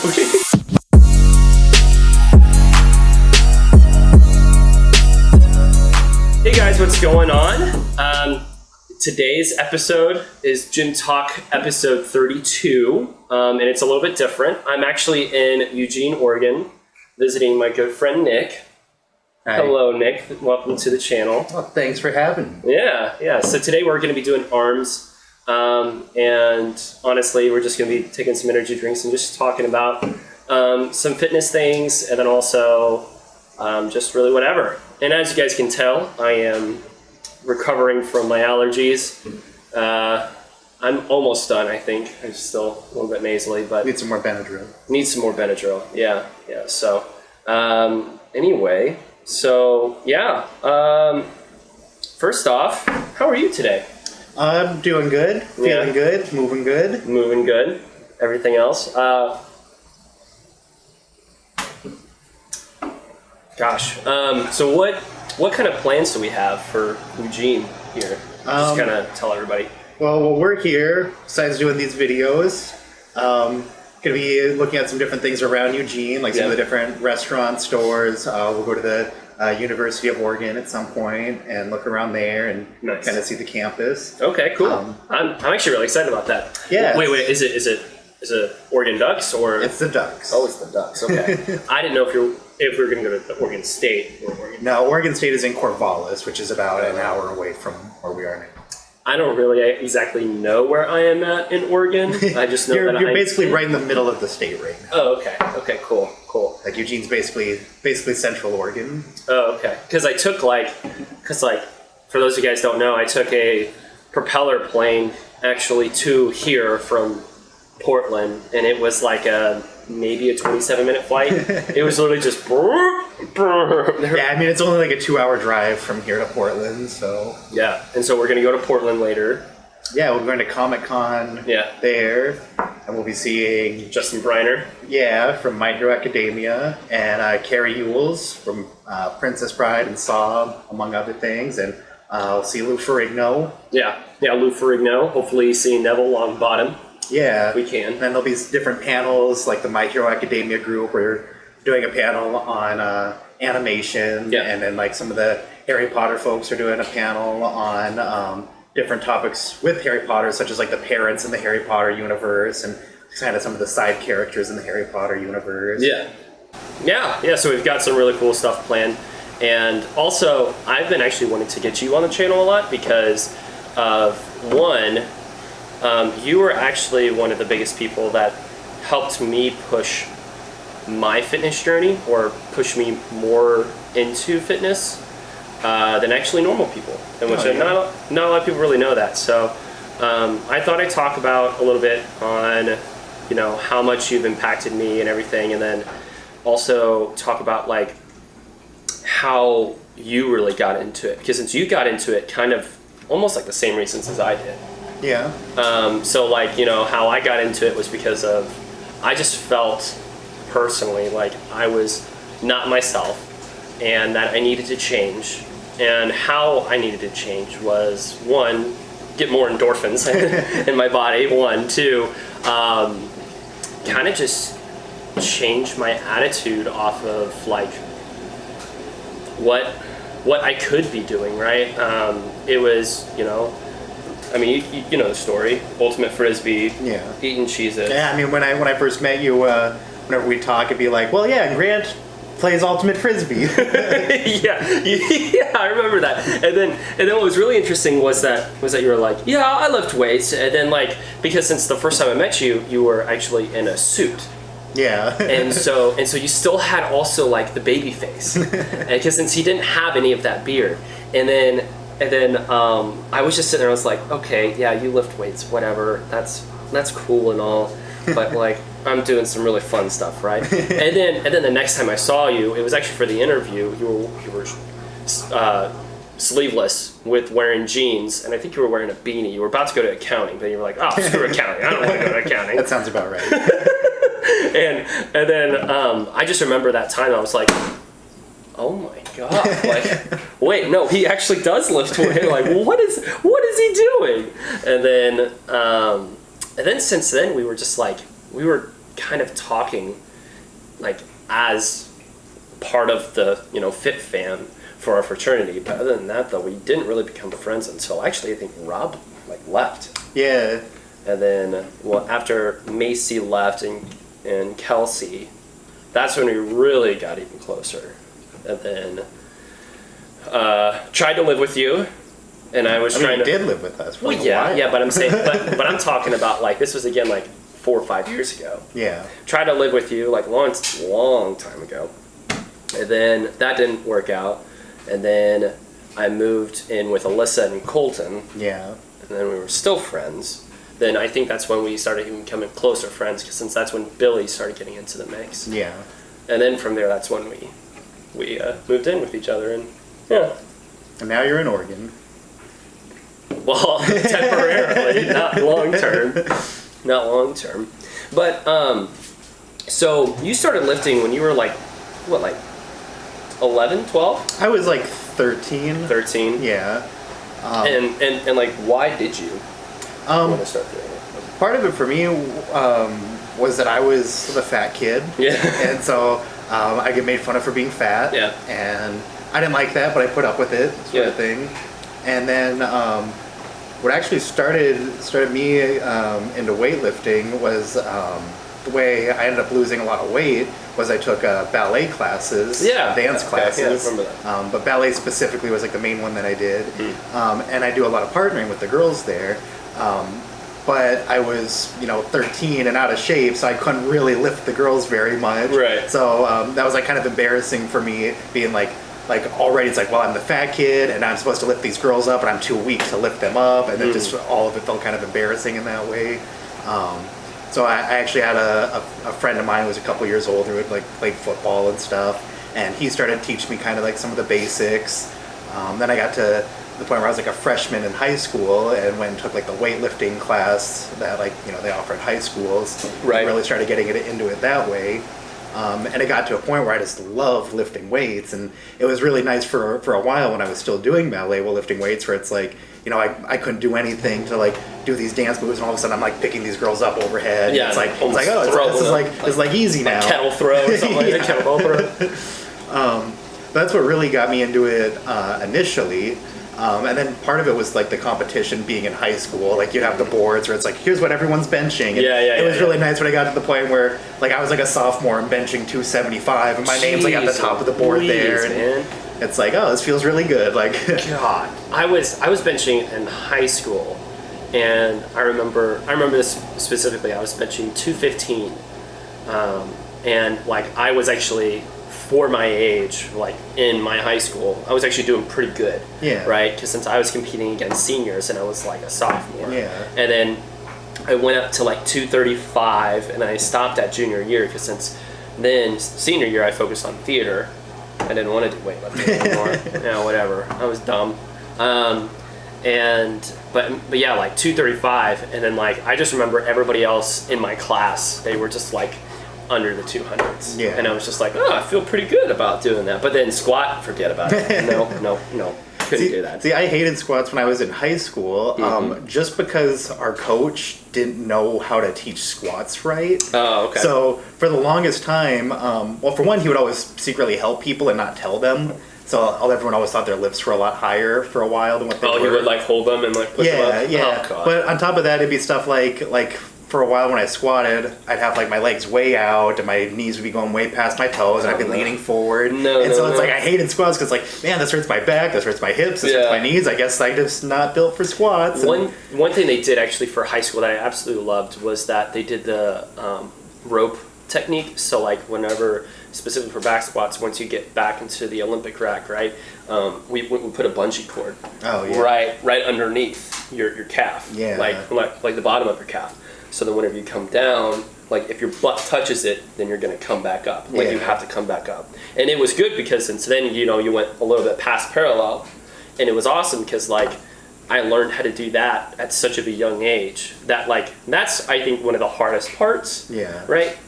Hey guys, what's going on? Today's episode is Gym Talk episode 32, and it's a little bit different. I'm actually in Eugene, Oregon, visiting my good friend Nik. Hi. Hello, Nik. Welcome to the channel. Well, thanks for having me. Yeah. So today we're going to be doing arms, and honestly, we're just going to be taking some energy drinks and just talking about some fitness things, and then also just really whatever. And as you guys can tell, I am recovering from my allergies. I'm almost done, I think. I'm still a little bit nasally, but Need some more Benadryl. need some more Benadryl. Yeah. So, anyway, first off, how are you today? I'm doing good, feeling good, moving good. Moving good. Everything else? So what kind of plans do we have for Eugene here? Just kind of tell everybody. Well, we're here, besides doing these videos, going to be looking at some different things around Eugene, like some of the different restaurant stores. We'll go to the University of Oregon at some point and look around there and kind of see the campus. Okay, cool. I'm actually really excited about that. Yeah. Wait, is it Oregon Ducks or? It's the Ducks. Oh, it's the Ducks. Okay. I didn't know if we were going to go to the Oregon State or Oregon. No, Oregon State is in Corvallis, which is about an hour away from where we are now. I don't really exactly know where I am at in Oregon. I just know you're basically right in the middle of the state right now. Oh, okay. Okay, cool. Like Eugene's basically Central Oregon. Oh, okay. Because for those of you guys who don't know, I took a propeller plane actually to here from Portland, and it was like maybe a 27-minute flight. It was literally just Yeah, I mean, it's only like a 2-hour drive from here to Portland, so... Yeah, and so we're going to go to Portland later. Yeah, we're going to Comic-Con there, and we'll be seeing... Justin Briner. Yeah, from My Hero Academia, and Carrie Ewells from Princess Bride and Saw, among other things, and we'll see Lou Ferrigno. Yeah, Lou Ferrigno. Hopefully seeing Neville Longbottom. Yeah. We can. And then there'll be different panels, like the My Hero Academia group, where doing a panel on animation, and then like some of the Harry Potter folks are doing a panel on different topics with Harry Potter, such as like the parents in the Harry Potter universe and kind of some of the side characters in the Harry Potter universe. Yeah. So we've got some really cool stuff planned, and also I've been actually wanting to get you on the channel a lot because of one. You were actually one of the biggest people that helped me push my fitness journey, or push me more into fitness than actually normal people, and which not a lot of people really know that. So I thought I'd talk about a little bit on how much you've impacted me and everything, and then also talk about like how you really got into it, because since you got into it kind of almost like the same reasons as I did. Yeah. So like, how I got into it was because I just felt personally like I was not myself and that I needed to change. And how I needed to change was, one, get more endorphins in my body. One, two, kind of just change my attitude off of like what I could be doing, right? It was, I mean, you know the story. Ultimate Frisbee. Yeah. Eating Cheez-Its. Yeah, I mean, when I first met you, whenever we talk, it'd be like, well, yeah, Grant plays Ultimate Frisbee. yeah, I remember that. And then what was really interesting was that you were like, yeah, I lift weights. And then like, because since the first time I met you, you were actually in a suit. Yeah. and so you still had also like the baby face, because since he didn't have any of that beard, and then I was just sitting there. I was like, okay, yeah, you lift weights, whatever. That's cool and all, but like I'm doing some really fun stuff, right? and then the next time I saw you, it was actually for the interview. You were sleeveless with wearing jeans, and I think you were wearing a beanie. You were about to go to accounting, but you were like, oh, screw accounting. I don't want to go to accounting. That sounds about right. and then I just remember that time. I was like, oh my god, like, wait, no, he actually does lift weight. Like, what is he doing? And then since then we were just like, we were kind of talking like as part of the, you know, fit fam for our fraternity. But other than that, though, we didn't really become friends until actually I think Rob like left. Yeah. And then, well, after Mayse left and Kelsey, that's when we really got even closer. And then tried to live with you, and I was trying you to. did live with us. For Well, a yeah, while. yeah, but I'm saying, but I'm talking about like this was again like 4 or 5 years ago. Yeah. Tried to live with you like long time ago, and then that didn't work out, and then I moved in with Alyssa and Colton. Yeah. And then we were still friends. Then I think that's when we started becoming closer friends, because since that's when Billy started getting into the mix. Yeah. And then from there, that's when we moved in with each other, and yeah. And now you're in Oregon. Well, temporarily, not long term. Not long term. But so you started lifting when you were like what, like 11, 12? I was like 13. 13. Yeah. And like, why did you want to start doing it? Part of it for me was that I was the fat kid. Yeah. And so I get made fun of for being fat. Yeah. And I didn't like that, but I put up with it, sort of thing. And then what actually started me into weightlifting was the way I ended up losing a lot of weight was I took ballet classes, dance classes. Yeah, I remember that. But ballet specifically was like the main one that I did. And I do a lot of partnering with the girls there. But I was, 13 and out of shape, so I couldn't really lift the girls very much. Right. So that was like kind of embarrassing for me, being like already it's like, well, I'm the fat kid and I'm supposed to lift these girls up, and I'm too weak to lift them up, and then just all of it felt kind of embarrassing in that way. So I actually had a friend of mine who was a couple years older who had like played football and stuff, and he started teaching me kind of like some of the basics. Then I got to the point where I was like a freshman in high school and went and took like the weightlifting class that they offer at high schools. Right. Really started getting into it that way. And it got to a point where I just loved lifting weights, and it was really nice for a while when I was still doing ballet while lifting weights, where it's like, I couldn't do anything to like do these dance moves, and all of a sudden I'm like picking these girls up overhead. Yeah, it's like this is like easy now. Kettle throw or something like that. Kettlebell throw. That's what really got me into it initially. And then part of it was like the competition being in high school. Like you'd have the boards where it's like, here's what everyone's benching. And it was really nice when I got to the point where like I was like a sophomore and benching 275, and my name's like at the top of the board there. And it's like, oh, this feels really good. Like God, I was benching in high school, and I remember this specifically. I was benching 215, and like I was actually, for my age, like in my high school, I was actually doing pretty good. Yeah. Right? Because since I was competing against seniors and I was like a sophomore. Yeah. And then I went up to like 235, and I stopped at junior year, because since then, senior year, I focused on theater. I didn't want to do weightlifting anymore. Whatever. I was dumb. But yeah, like 235, and then like I just remember everybody else in my class, they were just like under the 200s. Yeah. And I was just like, oh, I feel pretty good about doing that. But then squat, forget about it. No. Couldn't do that. See, I hated squats when I was in high school, just because our coach didn't know how to teach squats right. Oh, okay. So for the longest time, well, for one, he would always secretly help people and not tell them. So everyone always thought their lifts were a lot higher for a while than what they were. Oh, he would like hold them and like push them up? Yeah. Oh, God. But on top of that, it'd be stuff like for a while when I squatted, I'd have like my legs way out and my knees would be going way past my toes, and I'd be leaning forward. It's like I hated squats because like, man, this hurts my back, this hurts my hips, this hurts my knees. I guess I'm just not built for squats. One thing they did actually for high school that I absolutely loved was that they did the rope technique. So like whenever, specifically for back squats, once you get back into the Olympic rack, right, we put a bungee cord right underneath your calf, like the bottom of your calf. So then whenever you come down, like if your butt touches it, then you're going to come back up. Like you have to come back up. And it was good because since then, you went a little bit past parallel, and it was awesome because like I learned how to do that at such of a young age that like, that's I think one of the hardest parts. Yeah. Right?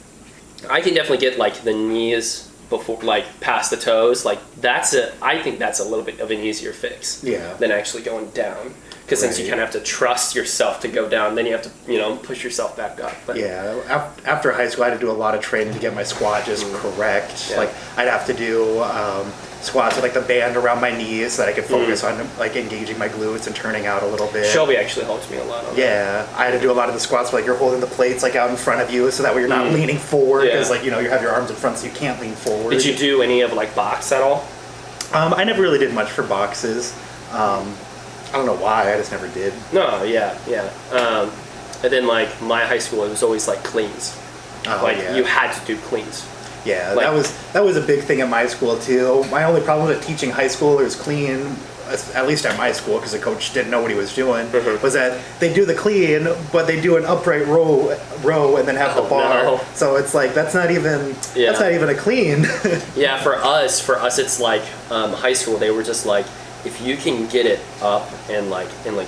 I can definitely get like the knees before, like past the toes. Like I think that's a little bit of an easier fix. Yeah. Than actually going down. because since you kind of have to trust yourself to go down, then you have to, push yourself back up. But yeah, after high school, I had to do a lot of training to get my squat just correct. Yeah. Like, I'd have to do squats with like the band around my knees so that I could focus on like engaging my glutes and turning out a little bit. Shelby actually helps me a lot on that. Yeah, I had to do a lot of the squats where like you're holding the plates like out in front of you so that way you're not leaning forward because like, you have your arms in front so you can't lean forward. Did you do any of like box at all? I never really did much for boxes. I don't know why, I just never did. No, yeah. And then like my high school, it was always like cleans. You had to do cleans. Yeah, that was a big thing at my school too. My only problem with teaching high schoolers clean, at least at my school, because the coach didn't know what he was doing, was that they do the clean, but they do an upright row and then have the bar. No. So it's like that's not even a clean. Yeah, for us, it's like high school. They were just like, if you can get it up and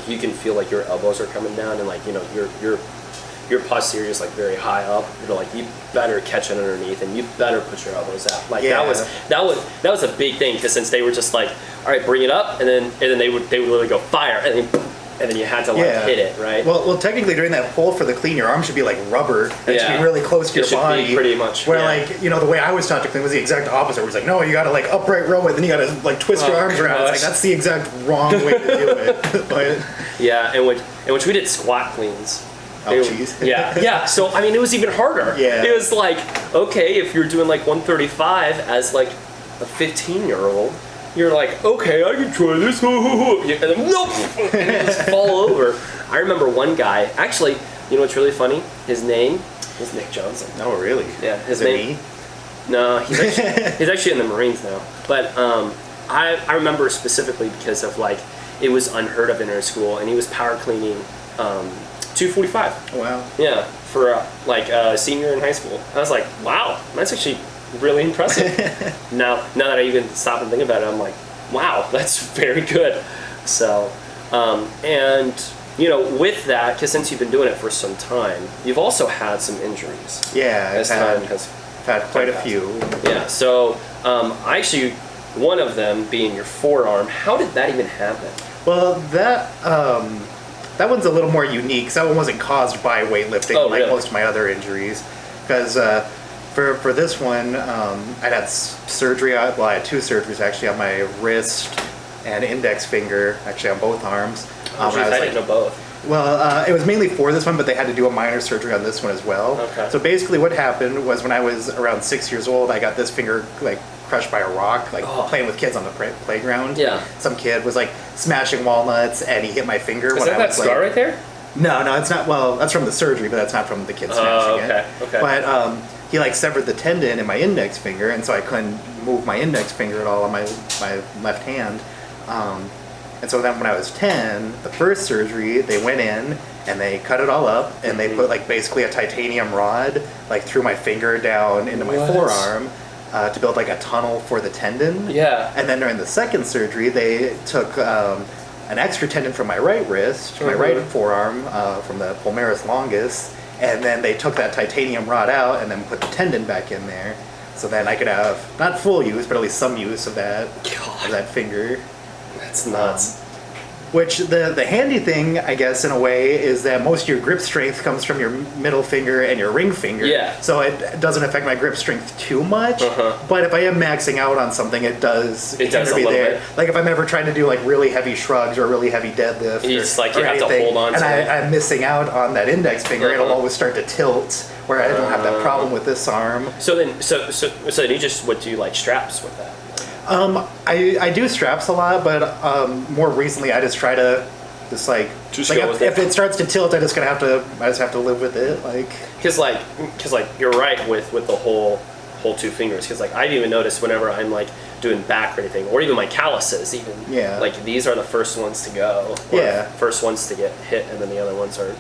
you can feel like your elbows are coming down and like your posterior is like very high up, you're like, you better catch it underneath and you better put your elbows out. Like that was a big thing, because since they were just like, all right, bring it up, and then they would literally go fire, and then you had to hit it, right? Well, technically during that pull for the clean, your arm should be like rubber. It should be really close to your body. Be pretty much. Where the way I was taught to clean was the exact opposite. It was like, no, you got to like upright row it, then you got to like twist your arms around. It's like that's the exact wrong way to do it. But, yeah, and which we did squat cleans. Oh, jeez. Yeah. So, I mean, it was even harder. Yeah. It was like, okay, if you're doing like 135 as like a 15-year-old, you're like, okay, I can try this. And then, nope! And you just fall over. I remember one guy, actually, you know what's really funny? His name is Nik Johnson. Oh, really? Yeah. His name? No, he's actually in the Marines now. But I remember specifically because of like, it was unheard of in our school, and he was power cleaning 245. Wow. Yeah, for like a senior in high school. I was like, wow, that's actually really impressive. now that I even stop and think about it, I'm like, wow, that's very good. So, and with that, because since you've been doing it for some time, you've also had some injuries. Yeah, I've had quite a few. Yeah, so actually, one of them being your forearm. How did that even happen? Well, that one's a little more unique, because that one wasn't caused by weightlifting like most of my other injuries. Because for this one, I had surgery. I had two surgeries actually on my wrist and index finger, actually on both arms. I didn't know both. Well, it was mainly for this one, but they had to do a minor surgery on this one as well. Okay. So basically what happened was when I was around 6 years old, I got this finger like crushed by a rock, playing with kids on the playground. Yeah. Some kid was like smashing walnuts and he hit my finger. Is that scar right there? No, it's not. Well, that's from the surgery, but that's not from the kid smashing it. Okay. But he like severed the tendon in my index finger, and so I couldn't move my index finger at all on my left hand. And so then when I was 10, the first surgery, they went in and they cut it all up, and they put like basically a titanium rod like through my finger down into my forearm to build like a tunnel for the tendon. Yeah. And then during the second surgery, they took an extra tendon from my right wrist, my right forearm, from the palmaris longus, and then they took that titanium rod out and then put the tendon back in there. So then I could have not full use, but at least some use of that finger. That's nuts. Which the handy thing, I guess, in a way, is that most of your grip strength comes from your middle finger and your ring finger. Yeah. So it doesn't affect my grip strength too much. But if I am maxing out on something, it does a little bit. Like if I'm ever trying to do like really heavy shrugs or a really heavy deadlift, you have to hold on to it. And I'm missing out on that index finger, it'll always start to tilt, where I don't have that problem with this arm. So then you just would do like straps with that? I do straps a lot, but more recently I just try to just go with if it starts to tilt, I just have to live with it, because you're right with the whole two fingers, because I've even noticed whenever I'm like doing back or anything, or even my calluses, these are the first ones to go, first ones to get hit, and then the other ones are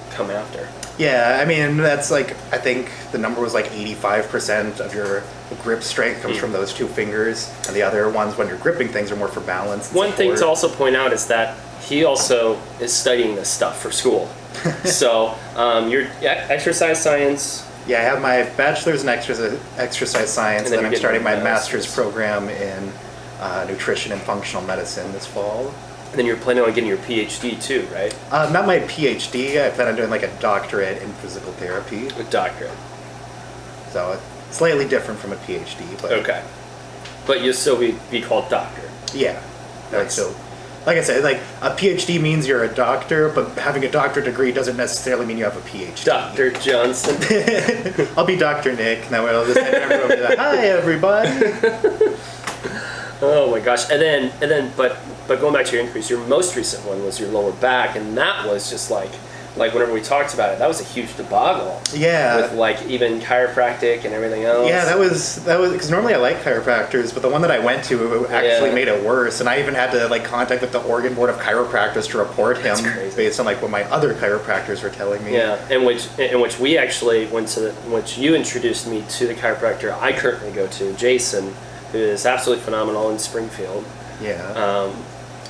come after. Yeah, I mean, that's I think the number was 85% of your grip strength comes from those two fingers, and the other ones, when you're gripping things, are more for balance. One thing to also point out is that he also is studying this stuff for school. So, your exercise science. Yeah, I have my bachelor's in exercise science, and then I'm starting my master's program in nutrition and functional medicine this fall. And then you're planning on getting your PhD too, right? Not my PhD. I plan on doing like a doctorate in physical therapy. A doctorate. So it's slightly different from a PhD. But Okay. But you'll still be called doctor. Yeah. Nice. So, like I said, like a PhD means you're a doctor, but having a doctorate degree doesn't necessarily mean you have a PhD. Dr. Johnson. I'll be Dr. Nick, and that way I'll just have everyone be like, "Hi, everybody." Oh my gosh. And then but going back to your increase, your most recent one was your lower back, and that was just like whenever we talked about it, that was a huge debacle. Yeah. With like even chiropractic and everything else. Yeah, that was because normally I like chiropractors, but the one that I went to actually made it worse, and I even had to like contact with the Oregon Board of Chiropractors to report him based on like what my other chiropractors were telling me. Yeah, in which we actually went to, in which you introduced me to the chiropractor I currently go to, Jason, who is absolutely phenomenal in Springfield. Yeah.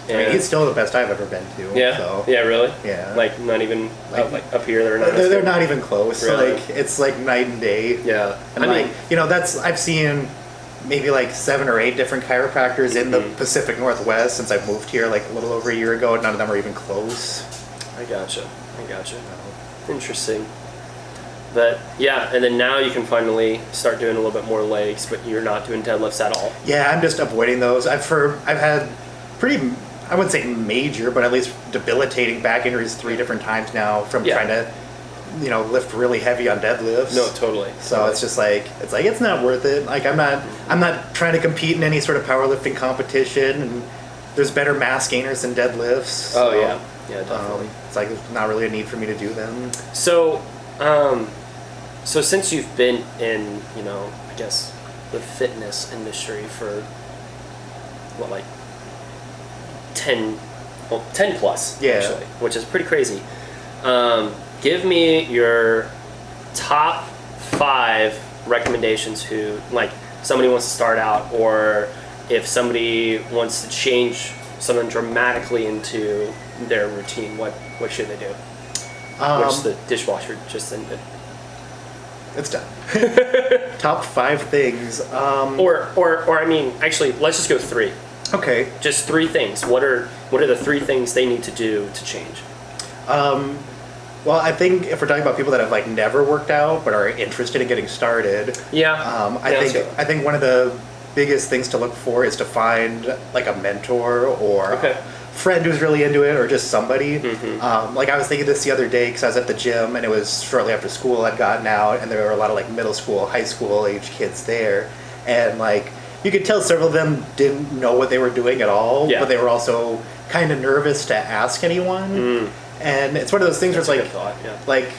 I mean, he's still the best I've ever been to. Yeah. So. Yeah. Really. Yeah. Like not even like up here. They're not even close. Really? Like it's like night and day. Yeah. And I mean, I've seen maybe like 7 or 8 different chiropractors in the Pacific Northwest since I moved here like a little over a year ago. None of them are even close. I gotcha. Interesting. But yeah, and then now you can finally start doing a little bit more legs, but you're not doing deadlifts at all. Yeah, I'm just avoiding those. I've had pretty, I wouldn't say major, but at least debilitating back injuries 3 different times now from trying to, lift really heavy on deadlifts. No, totally. So it's just like it's not worth it. Like I'm not trying to compete in any sort of powerlifting competition, and there's better mass gainers than deadlifts. So, yeah, definitely. It's like there's not really a need for me to do them. So, so since you've been in, I guess the fitness industry for what, like 10 plus, actually, which is pretty crazy. Give me your top 5 recommendations who, like, somebody wants to start out, or if somebody wants to change something dramatically into their routine, what should they do? Which the dishwasher just ended. It's done. Top 5 things. Or I mean, actually, let's just go 3. Okay. Just 3 things. What are the 3 things they need to do to change? Well, I think if we're talking about people that have like never worked out but are interested in getting started, I think one of the biggest things to look for is to find like a mentor or a friend who's really into it, or just somebody. Like I was thinking this the other day because I was at the gym and it was shortly after school I'd gotten out, and there were a lot of like middle school, high school age kids there, and like you could tell several of them didn't know what they were doing at all, but they were also kind of nervous to ask anyone. And it's one of those things where it's like,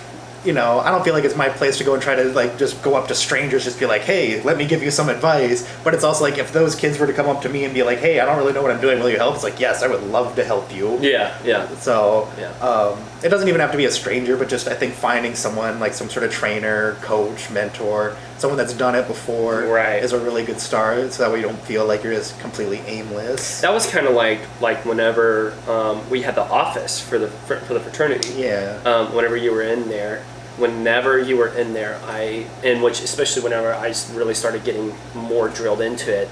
I don't feel like it's my place to go and try to like just go up to strangers, just be like, hey, let me give you some advice. But it's also like if those kids were to come up to me and be like, hey, I don't really know what I'm doing, will you help? It's like, yes, I would love to help you. So it doesn't even have to be a stranger, but just I think finding someone like some sort of trainer, coach, mentor, someone that's done it before is a really good start. So that way you don't feel like you're just completely aimless. That was kind of like whenever we had the office for the fraternity. Whenever you were in there. Especially whenever I really started getting more drilled into it,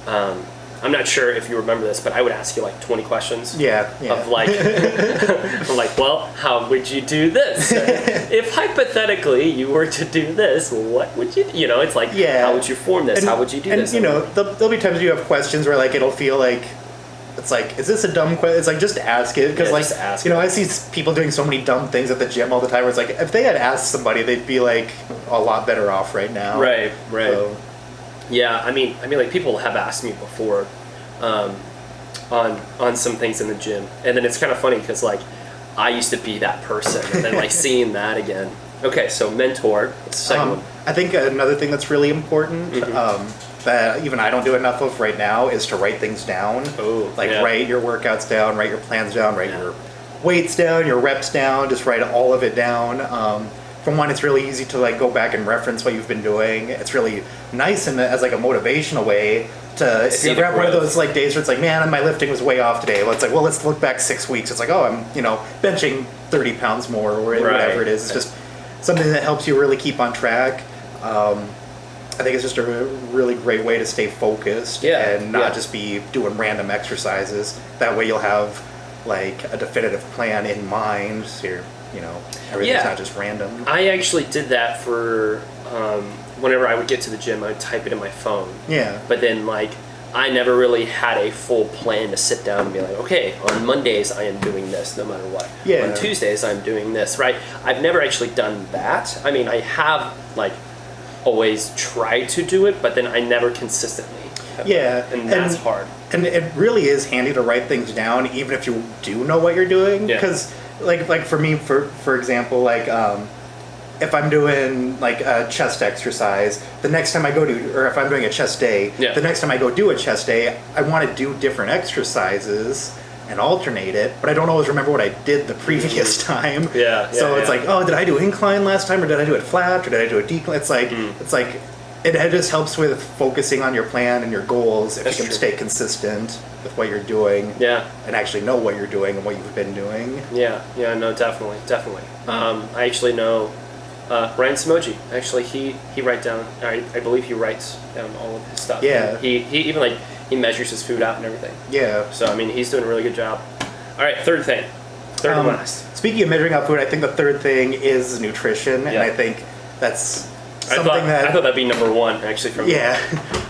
I'm not sure if you remember this, but I would ask you like 20 questions. Of like, I'm like, well, how would you do this? If hypothetically you were to do this, what would you? It's like, how would you form this? How would you do this? And there'll be times you have questions where like it'll feel like. It's like, is this a dumb question? It's like, just ask it. Because, I see people doing so many dumb things at the gym all the time where it's like, if they had asked somebody, they'd be, like, a lot better off right now. Right. So. Yeah, I mean, like, people have asked me before on some things in the gym. And then it's kind of funny because, like, I used to be that person. And then, like, seeing that again. Okay, so mentor. What's the second one? I think another thing that's really important, that even I don't do enough of right now, is to write things down. Write your workouts down, write your plans down, write your weights down, your reps down, just write all of it down. For one, it's really easy to like go back and reference what you've been doing. It's really nice and as like a motivational way to, if you ever have one of those like days where it's like, man, my lifting was way off today. Well, it's like, well, let's look back 6 weeks. It's like, oh, I'm, benching 30 pounds more or whatever it is. It's just something that helps you really keep on track. I think it's just a really great way to stay focused and not just be doing random exercises. That way you'll have like a definitive plan in mind. So everything's not just random. I actually did that for whenever I would get to the gym, I would type it in my phone. Yeah. But then like I never really had a full plan to sit down and be like, okay, on Mondays I am doing this no matter what. Yeah. On Tuesdays I'm doing this, right? I've never actually done that. I mean, I have like always tried to do it, but then I never consistently have Yeah. done it. And that's hard. And it really is handy to write things down, even if you do know what you're doing. Yeah. Because, like for me, for example, like if I'm doing like a chest exercise, the next time I go to, or if I'm doing a chest day, the next time I go do a chest day, I want to do different exercises and alternate it, but I don't always remember what I did the previous time. So it's like, oh, did I do incline last time, or did I do it flat, or did I do a decline? It's like it just helps with focusing on your plan and your goals if you can stay consistent with what you're doing. And actually know what you're doing and what you've been doing. No, definitely. I actually know Ryan Samoji. Actually, he writes down. I believe he writes down all of his stuff. Yeah. And he even like he measures his food out and everything. Yeah. So I mean, he's doing a really good job. All right, third and last. Speaking of measuring out food, I think the third thing is nutrition, and I think that's something I thought that'd be number one actually for me.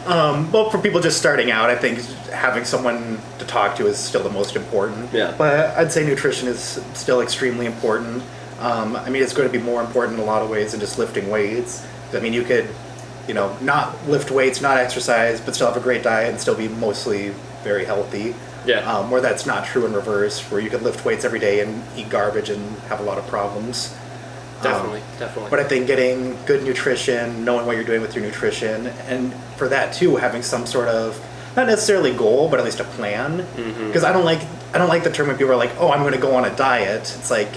Well, for people just starting out, I think having someone to talk to is still the most important. But I'd say nutrition is still extremely important. I mean, it's going to be more important in a lot of ways than just lifting weights. I mean, you could, not lift weights, not exercise, but still have a great diet and still be mostly very healthy. Where that's not true in reverse, where you could lift weights every day and eat garbage and have a lot of problems. Definitely. But I think getting good nutrition, knowing what you're doing with your nutrition, and for that too, having some sort of, not necessarily goal, but at least a plan. Because I don't like the term when people are like, oh, I'm going to go on a diet. It's like,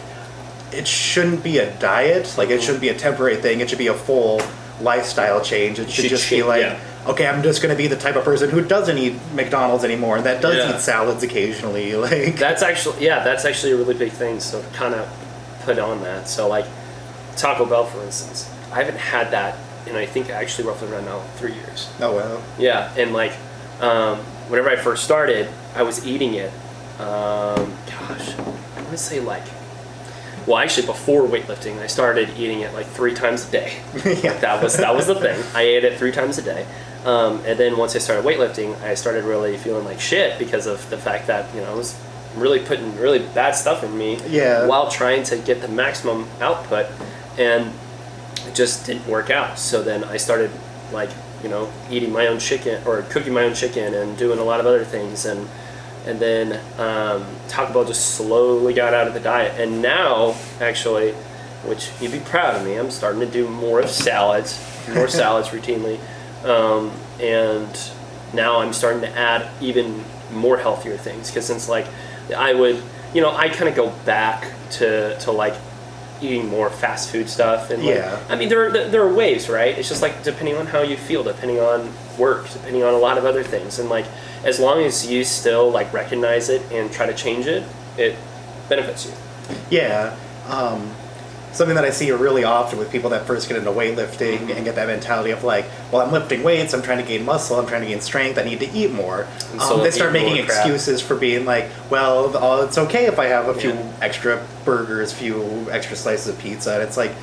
it shouldn't be a diet. Like, it shouldn't be a temporary thing. It should be a full lifestyle change. It should just be like, okay, I'm just going to be the type of person who doesn't eat McDonald's anymore and that does eat salads occasionally. Like, that's actually a really big thing. So kind of put on that. So like Taco Bell, for instance, I haven't had that in I think actually roughly around now 3 years. Oh wow. Yeah, and like whenever I first started, I was eating it. I want to say like. Well, actually, before weightlifting, I started eating it like 3 times a day. That was the thing. I ate it 3 times a day, and then once I started weightlifting, I started really feeling like shit because of the fact that I was really putting really bad stuff in me while trying to get the maximum output, and it just didn't work out. So then I started like eating my own chicken or cooking my own chicken and doing a lot of other things and then Taco Bell just slowly got out of the diet. And now, actually, which you'd be proud of me, I'm starting to do more salads routinely. And now I'm starting to add even more healthier things. Because since, like, I would, I kind of go back to like, eating more fast food stuff. And, like, I mean, there are ways, right? It's just, like, depending on how you feel, depending on work, depending on a lot of other things. And, like, as long as you still like recognize it and try to change it, it benefits you. Something that I see really often with people that first get into weightlifting and get that mentality of like, well, I'm lifting weights, I'm trying to gain muscle, I'm trying to gain strength, I need to eat more. So they start making excuses for being like, well, it's okay if I have a few extra burgers, few extra slices of pizza. And it's like,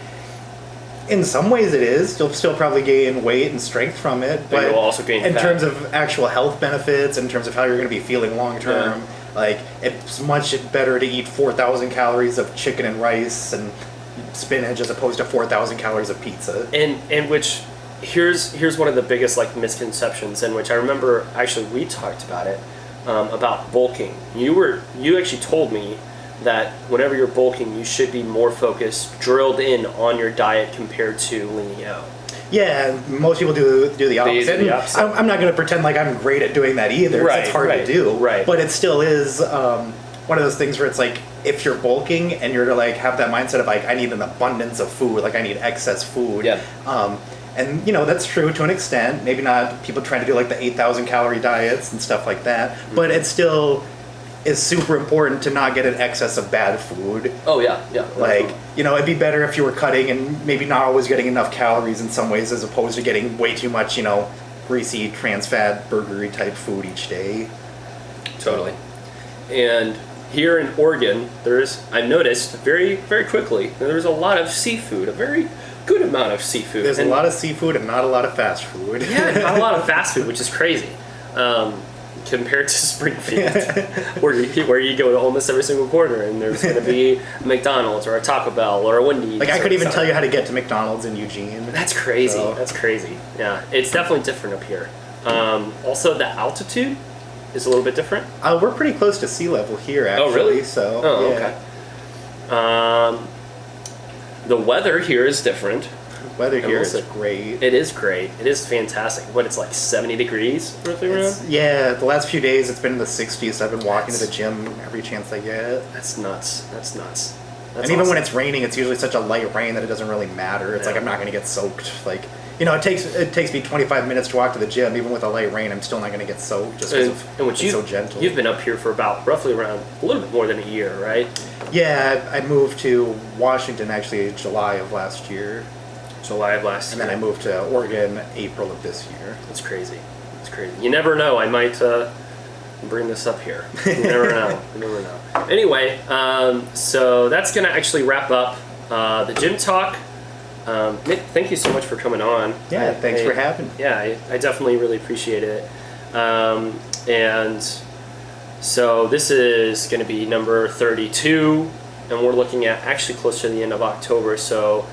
in some ways it is. You'll still probably gain weight and strength from it. But you'll also gain fat. Terms of actual health benefits, in terms of how you're going to be feeling long term, like it's much better to eat 4,000 calories of chicken and rice and spinach as opposed to 4,000 calories of pizza. And which, here's one of the biggest like misconceptions, in which I remember actually we talked about it, about bulking. You actually told me that whenever you're bulking, you should be more focused, drilled in on your diet compared to leaning out. Yeah, most people do the opposite. I'm not going to pretend like I'm great at doing that either. It's hard to do. But it still is one of those things where it's like, if you're bulking and you're to like have that mindset of like, I need an abundance of food, like I need excess food. And that's true to an extent. Maybe not people trying to do like the 8,000 calorie diets and stuff like that. But it still is super important to not get an excess of bad food. Like, it'd be better if you were cutting and maybe not always getting enough calories in some ways, as opposed to getting way too much, greasy, trans fat, burgery type food each day. Totally. And here in Oregon, I noticed very, very quickly, there's a lot of seafood, a very good amount of seafood. There's a lot of seafood and not a lot of fast food. Yeah, not a lot of fast food, which is crazy. Compared to Springfield, where you go to almost every single corner, and there's going to be a McDonald's or a Taco Bell or a Wendy's. Like, I could even tell you how to get to McDonald's in Eugene. That's crazy. So. That's crazy. Yeah, it's definitely different up here. Also, the altitude is a little bit different. We're pretty close to sea level here, actually. Oh, really? So, okay. The weather here is different. Weather here is great. It is great. It is fantastic. What, it's like 70 degrees roughly around? Yeah, the last few days it's been in the 60s. I've been walking to the gym every chance I get. That's nuts. That's nuts. And even when it's raining, it's usually such a light rain that it doesn't really matter. It's like I'm not going to get soaked. Like, you know, it takes me 25 minutes to walk to the gym. Even with a light rain, I'm still not going to get soaked just because it's so gentle. You've been up here for about roughly around a little bit more than a year, right? Yeah, I moved to Washington actually July of last year. And then I moved to Oregon April of this year. That's crazy. That's crazy. You never know. I might bring this up here. You never know. You never know. Anyway, so that's going to actually wrap up the gym talk. Nik, thank you so much for coming on. Yeah, thanks for having me. Yeah, I definitely really appreciate it. And so this is going to be number 32, and we're looking at actually close to the end of October. So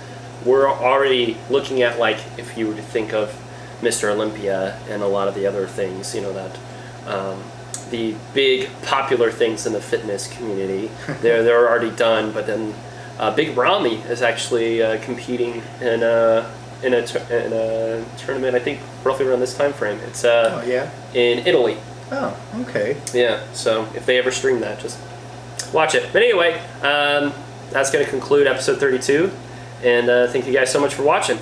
we're already looking at, like, if you were to think of Mr. Olympia and a lot of the other things, you know, that the big popular things in the fitness community, they're already done. But then Big Ramy is actually competing in a tournament, I think roughly around this time frame. It's in Italy. Oh, okay. Yeah, so if they ever stream that, just watch it. But anyway, that's going to conclude episode 32. And thank you guys so much for watching.